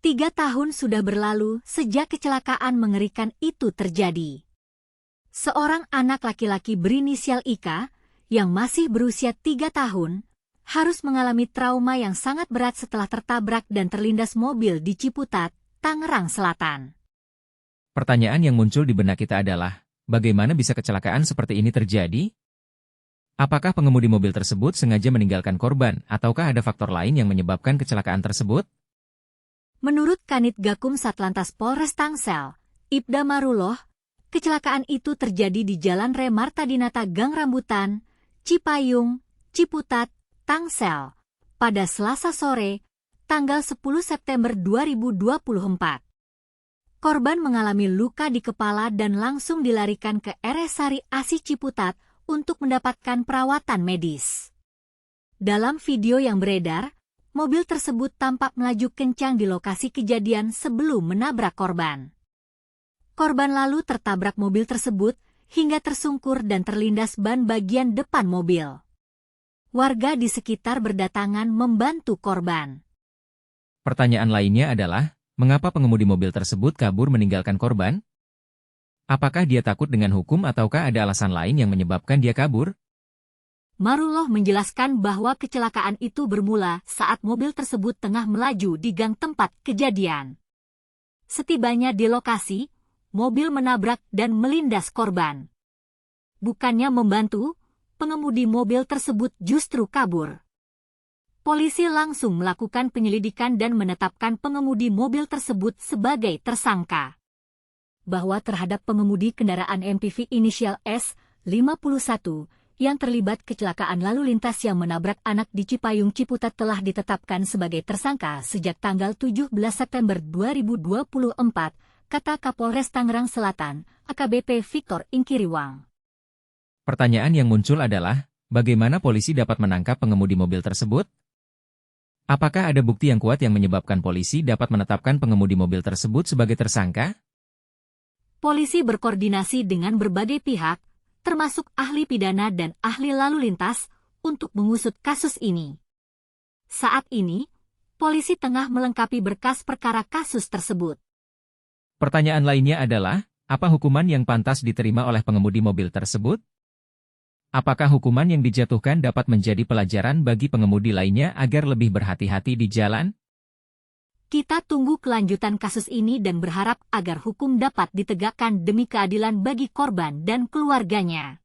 3 tahun sudah berlalu sejak kecelakaan mengerikan itu terjadi. Seorang anak laki-laki berinisial Ika, yang masih berusia 3 tahun, harus mengalami trauma yang sangat berat setelah tertabrak dan terlindas mobil di Ciputat, Tangerang Selatan. Pertanyaan yang muncul di benak kita adalah, bagaimana bisa kecelakaan seperti ini terjadi? Apakah pengemudi mobil tersebut sengaja meninggalkan korban, ataukah ada faktor lain yang menyebabkan kecelakaan tersebut? Menurut Kanit Gakum Satlantas Polres Tangsel, Ibda Marullah, kecelakaan itu terjadi di Jalan Re Marta Dinata Gang Rambutan, Cipayung, Ciputat, Tangsel, pada Selasa sore, tanggal 10 September 2024. Korban mengalami luka di kepala dan langsung dilarikan ke RS Sari Asih Ciputat untuk mendapatkan perawatan medis. Dalam video yang beredar, mobil tersebut tampak melaju kencang di lokasi kejadian sebelum menabrak korban. Korban lalu tertabrak mobil tersebut hingga tersungkur dan terlindas ban bagian depan mobil. Warga di sekitar berdatangan membantu korban. Pertanyaan lainnya adalah, mengapa pengemudi mobil tersebut kabur meninggalkan korban? Apakah dia takut dengan hukum ataukah ada alasan lain yang menyebabkan dia kabur? Marullah menjelaskan bahwa kecelakaan itu bermula saat mobil tersebut tengah melaju di gang tempat kejadian. Setibanya di lokasi, mobil menabrak dan melindas korban. Bukannya membantu, pengemudi mobil tersebut justru kabur. Polisi langsung melakukan penyelidikan dan menetapkan pengemudi mobil tersebut sebagai tersangka. Bahwa terhadap pengemudi kendaraan MPV inisial S51 yang terlibat kecelakaan lalu lintas yang menabrak anak di Cipayung Ciputat telah ditetapkan sebagai tersangka sejak tanggal 17 September 2024, kata Kapolres Tangerang Selatan, AKBP Victor Ingkiriwang. Pertanyaan yang muncul adalah, bagaimana polisi dapat menangkap pengemudi mobil tersebut? Apakah ada bukti yang kuat yang menyebabkan polisi dapat menetapkan pengemudi mobil tersebut sebagai tersangka? Polisi berkoordinasi dengan berbagai pihak, termasuk ahli pidana dan ahli lalu lintas, untuk mengusut kasus ini. Saat ini, polisi tengah melengkapi berkas perkara kasus tersebut. Pertanyaan lainnya adalah, apa hukuman yang pantas diterima oleh pengemudi mobil tersebut? Apakah hukuman yang dijatuhkan dapat menjadi pelajaran bagi pengemudi lainnya agar lebih berhati-hati di jalan? Kita tunggu kelanjutan kasus ini dan berharap agar hukum dapat ditegakkan demi keadilan bagi korban dan keluarganya.